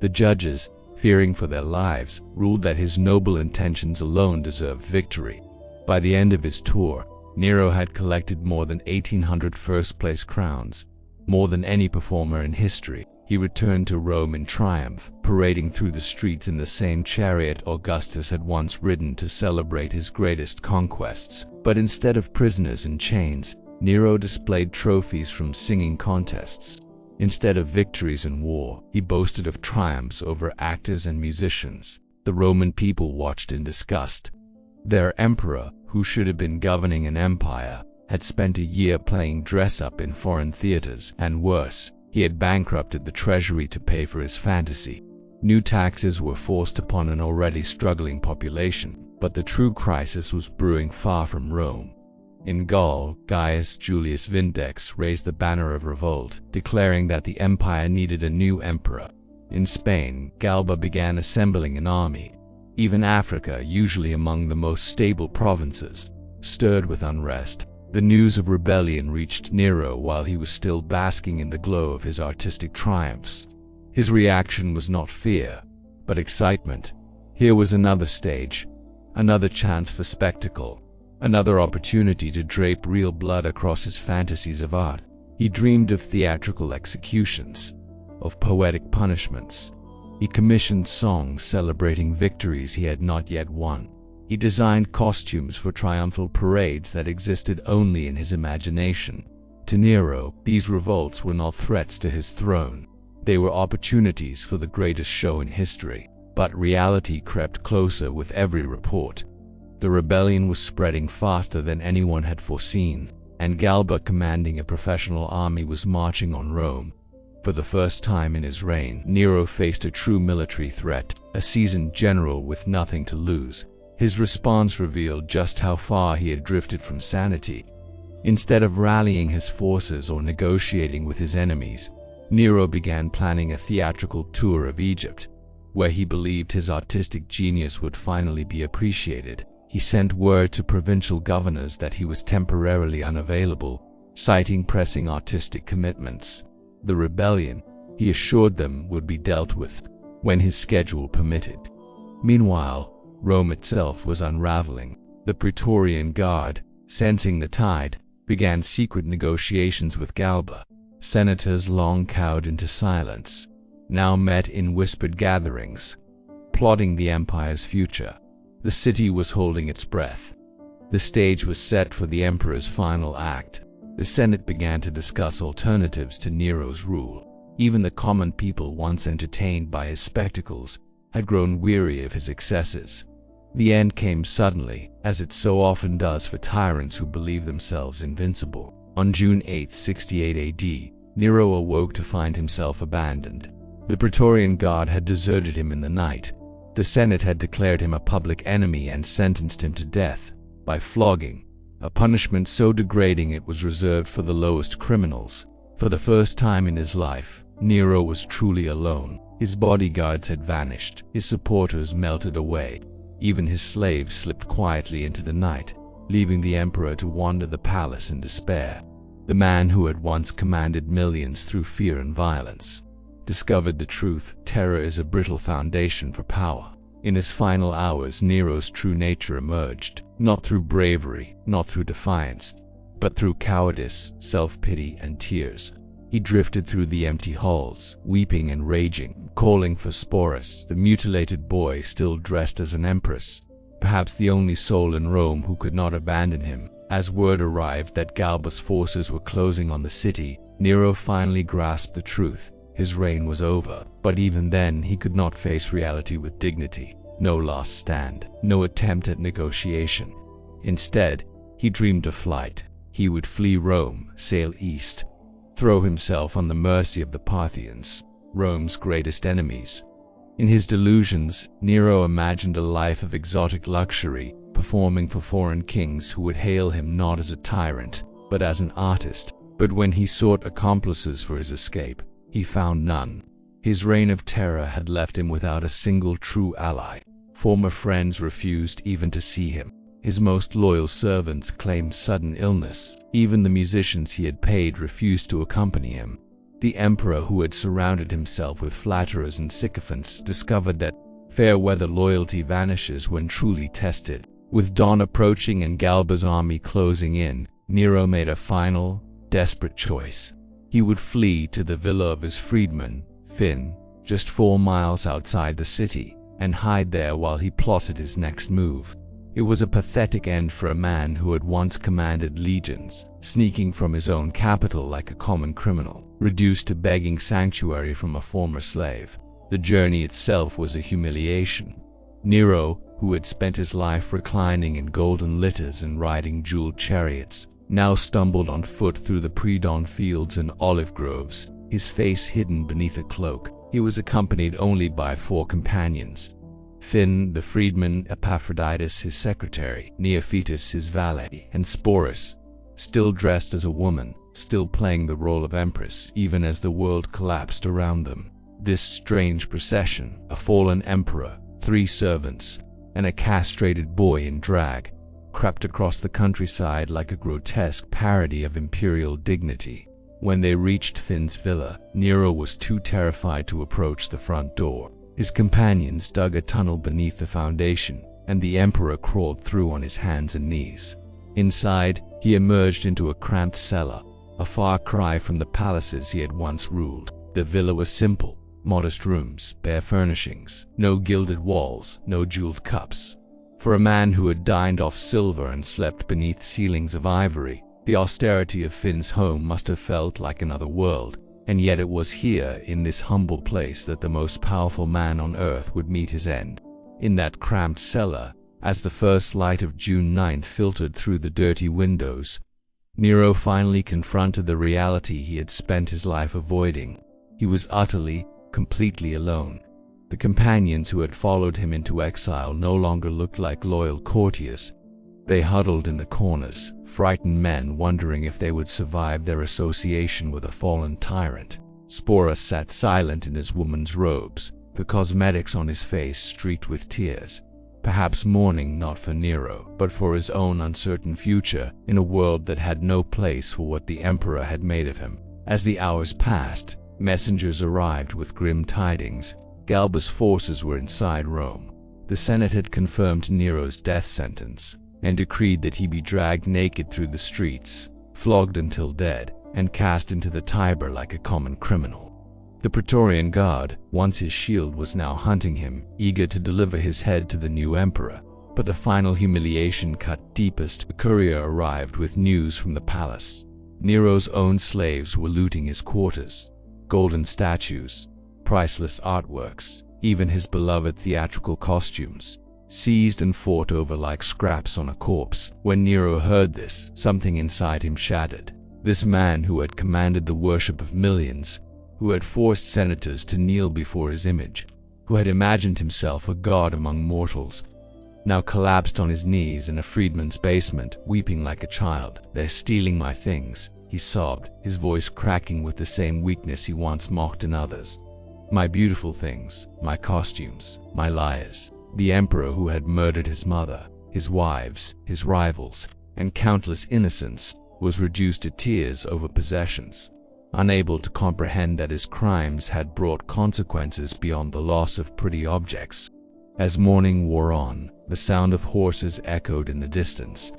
A: The judges, fearing for their lives, ruled that his noble intentions alone deserved victory. By the end of his tour, Nero had collected more than 1,800 first-place crowns, more than any performer in history. He returned to Rome in triumph, parading through the streets in the same chariot Augustus had once ridden to celebrate his greatest conquests. But instead of prisoners in chains, Nero displayed trophies from singing contests. Instead of victories in war, he boasted of triumphs over actors and musicians. The Roman people watched in disgust. Their emperor, who should have been governing an empire, had spent a year playing dress-up in foreign theaters, and worse, he had bankrupted the treasury to pay for his fantasy. New taxes were forced upon an already struggling population, but the true crisis was brewing far from Rome. In Gaul, Gaius Julius Vindex raised the banner of revolt, declaring that the empire needed a new emperor. In Spain, Galba began assembling an army. Even Africa, usually among the most stable provinces, stirred with unrest. The news of rebellion reached Nero while he was still basking in the glow of his artistic triumphs. His reaction was not fear, but excitement. Here was another stage, another chance for spectacle, another opportunity to drape real blood across his fantasies of art. He dreamed of theatrical executions, of poetic punishments. He commissioned songs celebrating victories he had not yet won. He designed costumes for triumphal parades that existed only in his imagination. To Nero, these revolts were not threats to his throne. They were opportunities for the greatest show in history. But reality crept closer with every report. The rebellion was spreading faster than anyone had foreseen, and Galba, commanding a professional army, was marching on Rome. For the first time in his reign, Nero faced a true military threat, a seasoned general with nothing to lose. His response revealed just how far he had drifted from sanity. Instead of rallying his forces or negotiating with his enemies, Nero began planning a theatrical tour of Egypt, where he believed his artistic genius would finally be appreciated. He sent word to provincial governors that he was temporarily unavailable, citing pressing artistic commitments. The rebellion, he assured them, would be dealt with when his schedule permitted. Meanwhile, Rome itself was unraveling. The Praetorian Guard, sensing the tide, began secret negotiations with Galba. Senators, long cowed into silence, now met in whispered gatherings, plotting the empire's future. The city was holding its breath. The stage was set for the emperor's final act. The Senate began to discuss alternatives to Nero's rule. Even the common people, once entertained by his spectacles, had grown weary of his excesses. The end came suddenly, as it so often does for tyrants who believe themselves invincible. On June 8, 68 AD, Nero awoke to find himself abandoned. The Praetorian Guard had deserted him in the night. The Senate had declared him a public enemy and sentenced him to death by flogging, a punishment so degrading it was reserved for the lowest criminals. For the first time in his life, Nero was truly alone. His bodyguards had vanished, his supporters melted away. Even his slaves slipped quietly into the night, leaving the emperor to wander the palace in despair. The man who had once commanded millions through fear and violence discovered the truth. Terror is a brittle foundation for power. In his final hours, Nero's true nature emerged, not through bravery, not through defiance, but through cowardice, self-pity, and tears. He drifted through the empty halls, weeping and raging, calling for Sporus, the mutilated boy still dressed as an empress, perhaps the only soul in Rome who could not abandon him. As word arrived that Galba's forces were closing on the city, Nero finally grasped the truth. His reign was over, but even then he could not face reality with dignity. No last stand, no attempt at negotiation. Instead, he dreamed of flight. He would flee Rome, sail east, throw himself on the mercy of the Parthians, Rome's greatest enemies. In his delusions, Nero imagined a life of exotic luxury, performing for foreign kings who would hail him not as a tyrant, but as an artist. But when he sought accomplices for his escape, he found none. His reign of terror had left him without a single true ally. Former friends refused even to see him. His most loyal servants claimed sudden illness. Even the musicians he had paid refused to accompany him. The emperor, who had surrounded himself with flatterers and sycophants, discovered that fair-weather loyalty vanishes when truly tested. With dawn approaching and Galba's army closing in, Nero made a final, desperate choice. He would flee to the villa of his freedman, Finn, just 4 miles outside the city, and hide there while he plotted his next move. It was a pathetic end for a man who had once commanded legions, sneaking from his own capital like a common criminal, reduced to begging sanctuary from a former slave. The journey itself was a humiliation. Nero, who had spent his life reclining in golden litters and riding jeweled chariots, now stumbled on foot through the pre-dawn fields and olive groves, his face hidden beneath a cloak. He was accompanied only by 4 companions: Finn, the freedman; Epaphroditus, his secretary; Neophytus, his valet; and Sporus, still dressed as a woman, still playing the role of empress even as the world collapsed around them. This strange procession, a fallen emperor, 3 servants, and a castrated boy in drag, crept across the countryside like a grotesque parody of imperial dignity. When they reached Finn's villa, Nero was too terrified to approach the front door. His companions dug a tunnel beneath the foundation, and the emperor crawled through on his hands and knees. Inside, he emerged into a cramped cellar, a far cry from the palaces he had once ruled. The villa was simple: modest rooms, bare furnishings, no gilded walls, no jeweled cups. For a man who had dined off silver and slept beneath ceilings of ivory, the austerity of Finn's home must have felt like another world. And yet it was here, in this humble place, that the most powerful man on earth would meet his end. In that cramped cellar, as the first light of June 9th filtered through the dirty windows, Nero finally confronted the reality he had spent his life avoiding. He was utterly, completely alone. The companions who had followed him into exile no longer looked like loyal courtiers. They huddled in the corners, frightened men wondering if they would survive their association with a fallen tyrant. Sporus sat silent in his woman's robes, the cosmetics on his face streaked with tears, perhaps mourning not for Nero, but for his own uncertain future in a world that had no place for what the emperor had made of him. As the hours passed, messengers arrived with grim tidings. Galba's forces were inside Rome. The Senate had confirmed Nero's death sentence and decreed that he be dragged naked through the streets, flogged until dead, and cast into the Tiber like a common criminal. The Praetorian Guard, once his shield, was now hunting him, eager to deliver his head to the new emperor. But the final humiliation cut deepest. A courier arrived with news from the palace. Nero's own slaves were looting his quarters. Golden statues, priceless artworks, even his beloved theatrical costumes, seized and fought over like scraps on a corpse. When Nero heard this, something inside him shattered. This man who had commanded the worship of millions, who had forced senators to kneel before his image, who had imagined himself a god among mortals, now collapsed on his knees in a freedman's basement, weeping like a child. "They're stealing my things," he sobbed, his voice cracking with the same weakness he once mocked in others. "My beautiful things, my costumes, my lyres." The emperor, who had murdered his mother, his wives, his rivals, and countless innocents, was reduced to tears over possessions, unable to comprehend that his crimes had brought consequences beyond the loss of pretty objects. As morning wore on, the sound of horses echoed in the distance.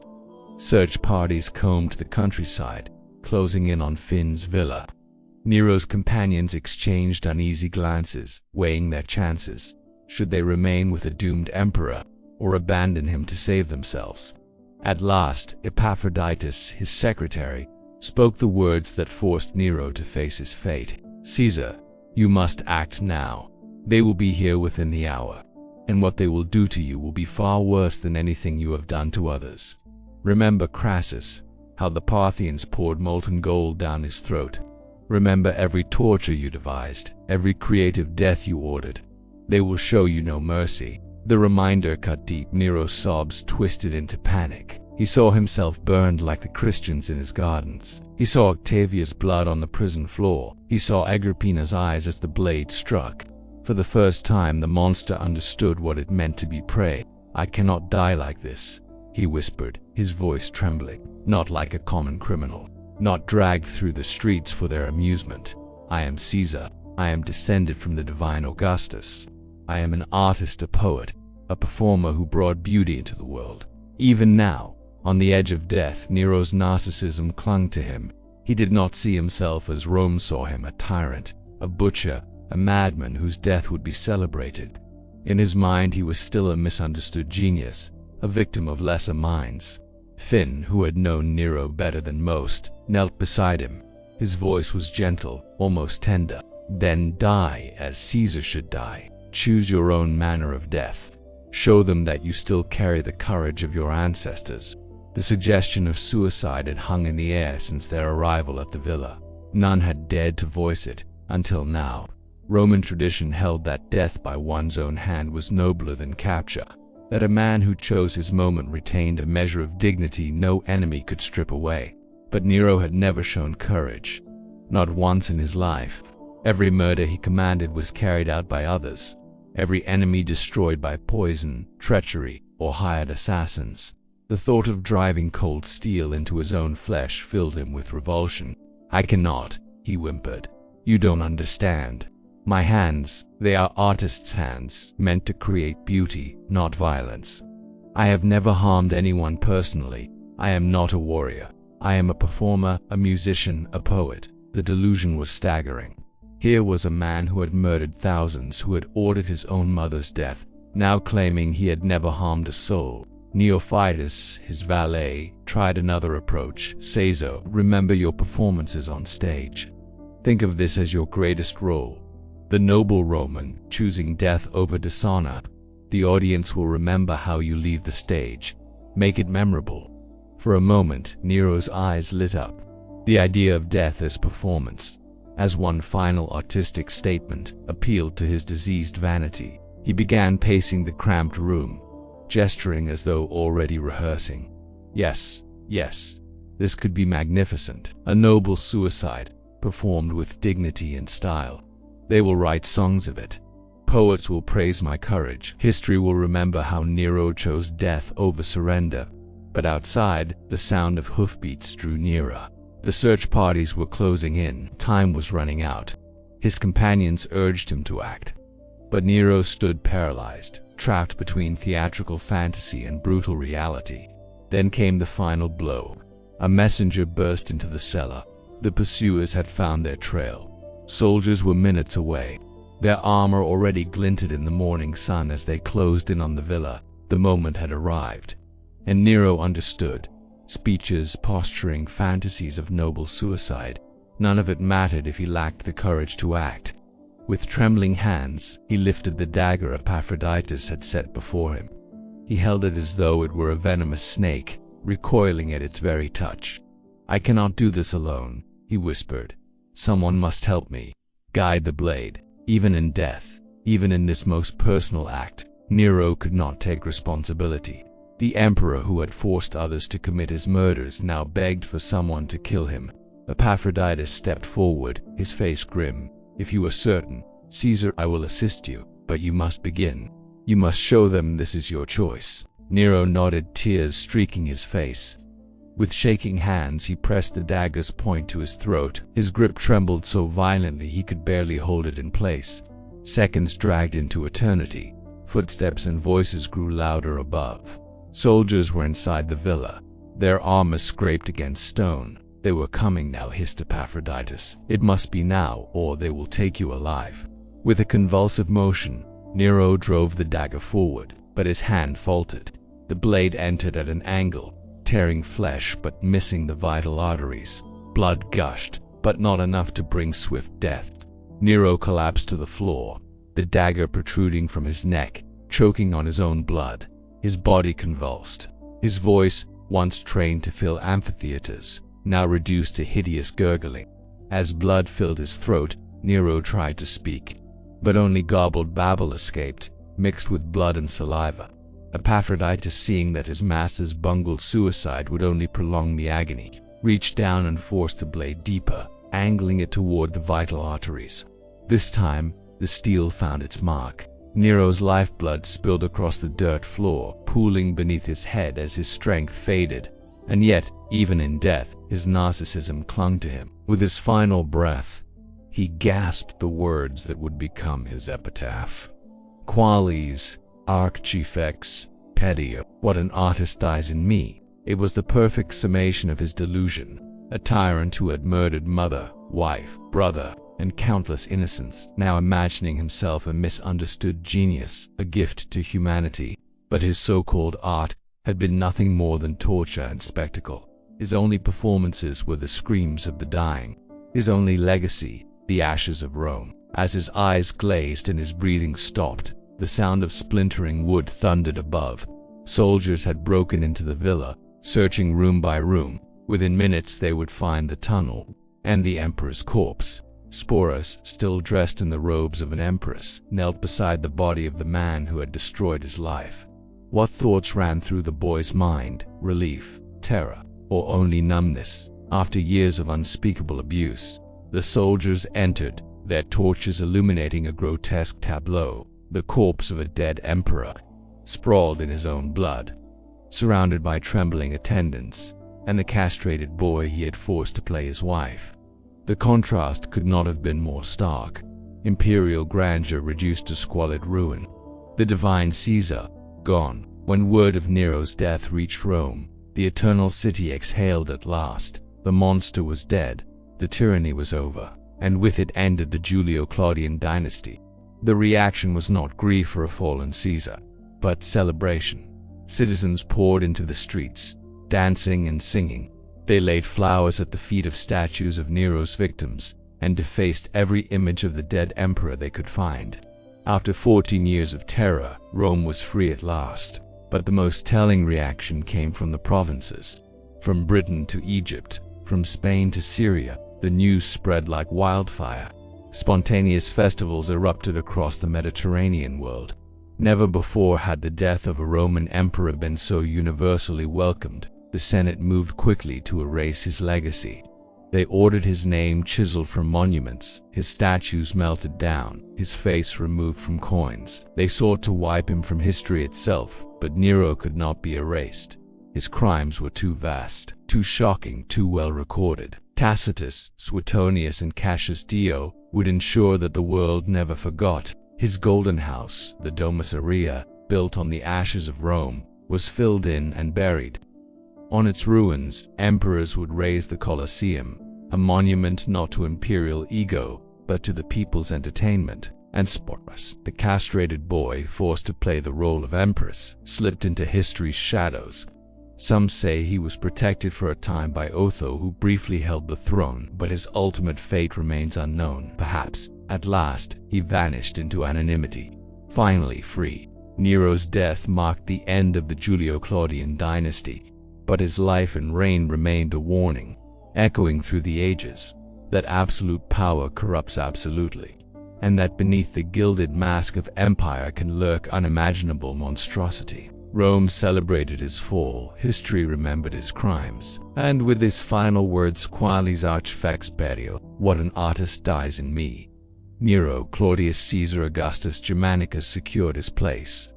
A: Search parties combed the countryside, closing in on Finn's villa. Nero's companions exchanged uneasy glances, weighing their chances. Should they remain with a doomed emperor, or abandon him to save themselves? At last, Epaphroditus, his secretary, spoke the words that forced Nero to face his fate. "Caesar, you must act now. They will be here within the hour, and what they will do to you will be far worse than anything you have done to others. Remember Crassus, how the Parthians poured molten gold down his throat. Remember every torture you devised, every creative death you ordered. They will show you no mercy." The reminder cut deep. Nero's sobs twisted into panic. He saw himself burned like the Christians in his gardens. He saw Octavia's blood on the prison floor. He saw Agrippina's eyes as the blade struck. For the first time, the monster understood what it meant to be prey. "I cannot die like this," he whispered, his voice trembling. "Not like a common criminal. Not dragged through the streets for their amusement. I am Caesar. I am descended from the divine Augustus. I am an artist, a poet, a performer who brought beauty into the world." Even now, on the edge of death, Nero's narcissism clung to him. He did not see himself as Rome saw him, a tyrant, a butcher, a madman whose death would be celebrated. In his mind, he was still a misunderstood genius, a victim of lesser minds. Finn, who had known Nero better than most, knelt beside him. His voice was gentle, almost tender. "Then die as Caesar should die. Choose your own manner of death. Show them that you still carry the courage of your ancestors." The suggestion of suicide had hung in the air since their arrival at the villa. None had dared to voice it, until now. Roman tradition held that death by one's own hand was nobler than capture, that a man who chose his moment retained a measure of dignity no enemy could strip away. But Nero had never shown courage. Not once in his life. Every murder he commanded was carried out by others. Every enemy destroyed by poison, treachery, or hired assassins. The thought of driving cold steel into his own flesh filled him with revulsion. "I cannot," he whimpered. "You don't understand. My hands, they are artist's hands, meant to create beauty, not violence. I have never harmed anyone personally. I am not a warrior. I am a performer, a musician, a poet." The delusion was staggering. Here was a man who had murdered thousands, who had ordered his own mother's death, now claiming he had never harmed a soul. Neophytus, his valet, tried another approach. "Caesar, remember your performances on stage. Think of this as your greatest role. The noble Roman, choosing death over dishonor. The audience will remember how you leave the stage. Make it memorable." For a moment, Nero's eyes lit up. The idea of death as performance, as one final artistic statement, appealed to his diseased vanity. He began pacing the cramped room, gesturing as though already rehearsing. Yes, this could be magnificent. A noble suicide, performed with dignity and style. They will write songs of it. Poets will praise my courage. History will remember how Nero chose death over surrender. But outside, the sound of hoofbeats drew nearer. The search parties were closing in. Time was running out. His companions urged him to act. But Nero stood paralyzed, trapped between theatrical fantasy and brutal reality. Then came the final blow. A messenger burst into the cellar. The pursuers had found their trail. Soldiers were minutes away. Their armor already glinted in the morning sun as they closed in on the villa. The moment had arrived. And Nero understood. Speeches, posturing, fantasies of noble suicide. None of it mattered if he lacked the courage to act. With trembling hands, he lifted the dagger Epaphroditus had set before him. He held it as though it were a venomous snake, recoiling at its very touch. "I cannot do this alone," he whispered. "Someone must help me. Guide the blade." Even in death, even in this most personal act, Nero could not take responsibility. The emperor who had forced others to commit his murders now begged for someone to kill him. Epaphroditus stepped forward, his face grim. "If you are certain, Caesar, I will assist you, but you must begin. You must show them this is your choice." Nero nodded, tears streaking his face. With shaking hands, he pressed the dagger's point to his throat. His grip trembled so violently he could barely hold it in place. Seconds dragged into eternity. Footsteps and voices grew louder above. Soldiers were inside the villa. Their armor scraped against stone. "They were coming now," hissed Epaphroditus. "It must be now, or they will take you alive." With a convulsive motion, Nero drove the dagger forward, but his hand faltered. The blade entered at an angle, tearing flesh but missing the vital arteries. Blood gushed, but not enough to bring swift death. Nero collapsed to the floor, the dagger protruding from his neck, choking on his own blood. His body convulsed. His voice, once trained to fill amphitheaters, now reduced to hideous gurgling. As blood filled his throat, Nero tried to speak, but only garbled babble escaped, mixed with blood and saliva. Epaphroditus, seeing that his master's bungled suicide would only prolong the agony, reached down and forced the blade deeper, angling it toward the vital arteries. This time, the steel found its mark. Nero's lifeblood spilled across the dirt floor, pooling beneath his head as his strength faded. And yet, even in death, his narcissism clung to him. With his final breath, he gasped the words that would become his epitaph. Quales, archifex, pedio. What an artist dies in me. It was the perfect summation of his delusion. A tyrant who had murdered mother, wife, brother, and countless innocents, now imagining himself a misunderstood genius, a gift to humanity. But his so-called art had been nothing more than torture and spectacle. His only performances were the screams of the dying. His only legacy, the ashes of Rome. As his eyes glazed and his breathing stopped, the sound of splintering wood thundered above. Soldiers had broken into the villa, searching room by room. Within minutes they would find the tunnel and the emperor's corpse. Sporus, still dressed in the robes of an empress, knelt beside the body of the man who had destroyed his life. What thoughts ran through the boy's mind? Relief, terror, or only numbness? After years of unspeakable abuse, the soldiers entered, their torches illuminating a grotesque tableau, the corpse of a dead emperor, sprawled in his own blood, surrounded by trembling attendants, and the castrated boy he had forced to play his wife. The contrast could not have been more stark. Imperial grandeur reduced to squalid ruin. The divine Caesar, gone. When word of Nero's death reached Rome, the eternal city exhaled at last. The monster was dead, the tyranny was over, and with it ended the Julio-Claudian dynasty. The reaction was not grief for a fallen Caesar, but celebration. Citizens poured into the streets, dancing and singing. They laid flowers at the feet of statues of Nero's victims, and defaced every image of the dead emperor they could find. After 14 years of terror, Rome was free at last. But the most telling reaction came from the provinces. From Britain to Egypt, from Spain to Syria, the news spread like wildfire. Spontaneous festivals erupted across the Mediterranean world. Never before had the death of a Roman emperor been so universally welcomed. The Senate moved quickly to erase his legacy. They ordered his name chiseled from monuments, his statues melted down, his face removed from coins. They sought to wipe him from history itself, but Nero could not be erased. His crimes were too vast, too shocking, too well recorded. Tacitus, Suetonius, and Cassius Dio would ensure that the world never forgot. His golden house, the Domus Aurea, built on the ashes of Rome, was filled in and buried. On its ruins, emperors would raise the Colosseum, a monument not to imperial ego, but to the people's entertainment. And Sporus, the castrated boy forced to play the role of empress, slipped into history's shadows. Some say he was protected for a time by Otho, who briefly held the throne, but his ultimate fate remains unknown. Perhaps, at last, he vanished into anonymity. Finally free, Nero's death marked the end of the Julio-Claudian dynasty. But his life and reign remained a warning, echoing through the ages, that absolute power corrupts absolutely, and that beneath the gilded mask of empire can lurk unimaginable monstrosity. Rome celebrated his fall, history remembered his crimes, and with his final words, Quales archifex perio, what an artist dies in me. Nero, Claudius Caesar Augustus Germanicus secured his place,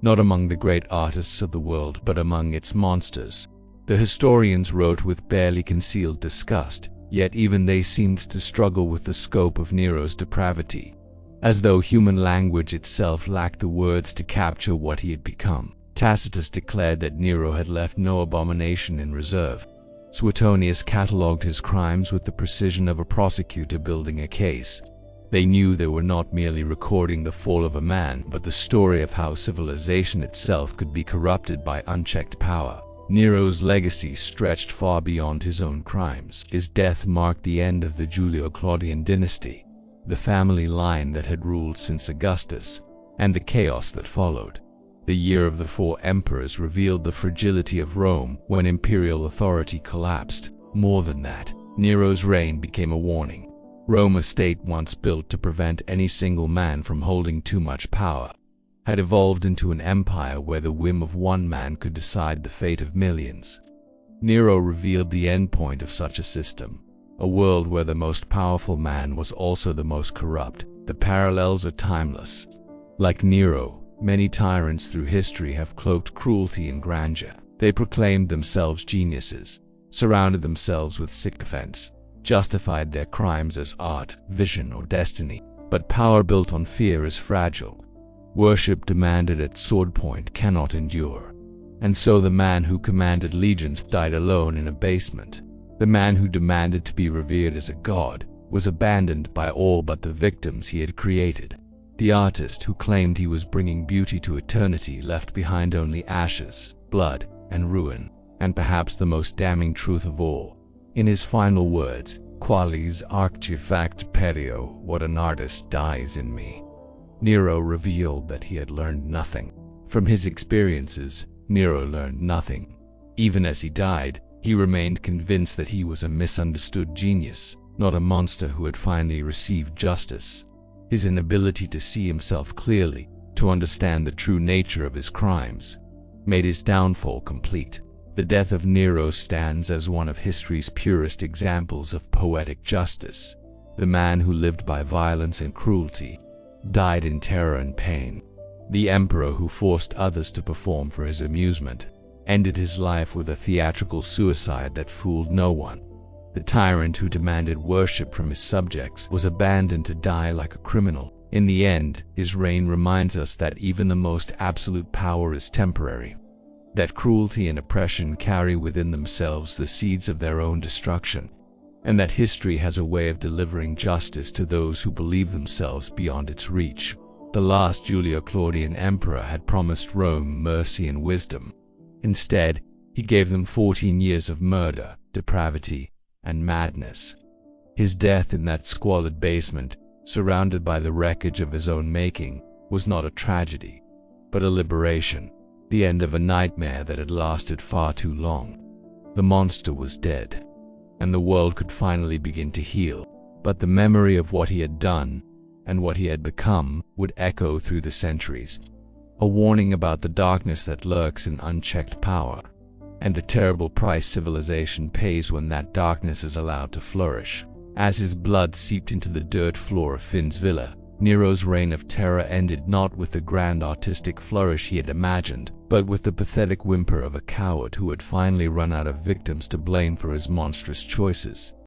A: not among the great artists of the world, but among its monsters. The historians wrote with barely concealed disgust, yet even they seemed to struggle with the scope of Nero's depravity, as though human language itself lacked the words to capture what he had become. Tacitus declared that Nero had left no abomination in reserve. Suetonius catalogued his crimes with the precision of a prosecutor building a case. They knew they were not merely recording the fall of a man, but the story of how civilization itself could be corrupted by unchecked power. Nero's legacy stretched far beyond his own crimes. His death marked the end of the Julio-Claudian dynasty, the family line that had ruled since Augustus, and the chaos that followed. The year of the 4 emperors revealed the fragility of Rome when imperial authority collapsed. More than that, Nero's reign became a warning. Rome, a state once built to prevent any single man from holding too much power, had evolved into an empire where the whim of one man could decide the fate of millions. Nero revealed the endpoint of such a system, a world where the most powerful man was also the most corrupt. The parallels are timeless. Like Nero, many tyrants through history have cloaked cruelty in grandeur. They proclaimed themselves geniuses, surrounded themselves with sycophants, justified their crimes as art, vision, or destiny. But power built on fear is fragile. Worship demanded at sword point cannot endure. And so the man who commanded legions died alone in a basement. The man who demanded to be revered as a god was abandoned by all but the victims he had created. The artist who claimed he was bringing beauty to eternity left behind only ashes, blood, and ruin. And perhaps the most damning truth of all, in his final words, "Qualis archifact perio, what an artist dies in me." Nero revealed that he had learned nothing. From his experiences, Nero learned nothing. Even as he died, he remained convinced that he was a misunderstood genius, not a monster who had finally received justice. His inability to see himself clearly, to understand the true nature of his crimes, made his downfall complete. The death of Nero stands as one of history's purest examples of poetic justice. The man who lived by violence and cruelty died in terror and pain. The emperor who forced others to perform for his amusement ended his life with a theatrical suicide that fooled no one. The tyrant who demanded worship from his subjects was abandoned to die like a criminal. In the end, his reign reminds us that even the most absolute power is temporary, that cruelty and oppression carry within themselves the seeds of their own destruction, and that history has a way of delivering justice to those who believe themselves beyond its reach. The last Julio-Claudian emperor had promised Rome mercy and wisdom. Instead, he gave them 14 years of murder, depravity, and madness. His death in that squalid basement, surrounded by the wreckage of his own making, was not a tragedy, but a liberation, the end of a nightmare that had lasted far too long. The monster was dead, and the world could finally begin to heal. But the memory of what he had done and what he had become would echo through the centuries, a warning about the darkness that lurks in unchecked power, and the terrible price civilization pays when that darkness is allowed to flourish. As his blood seeped into the dirt floor of Finn's villa, Nero's reign of terror ended not with the grand artistic flourish he had imagined, but with the pathetic whimper of a coward who had finally run out of victims to blame for his monstrous choices.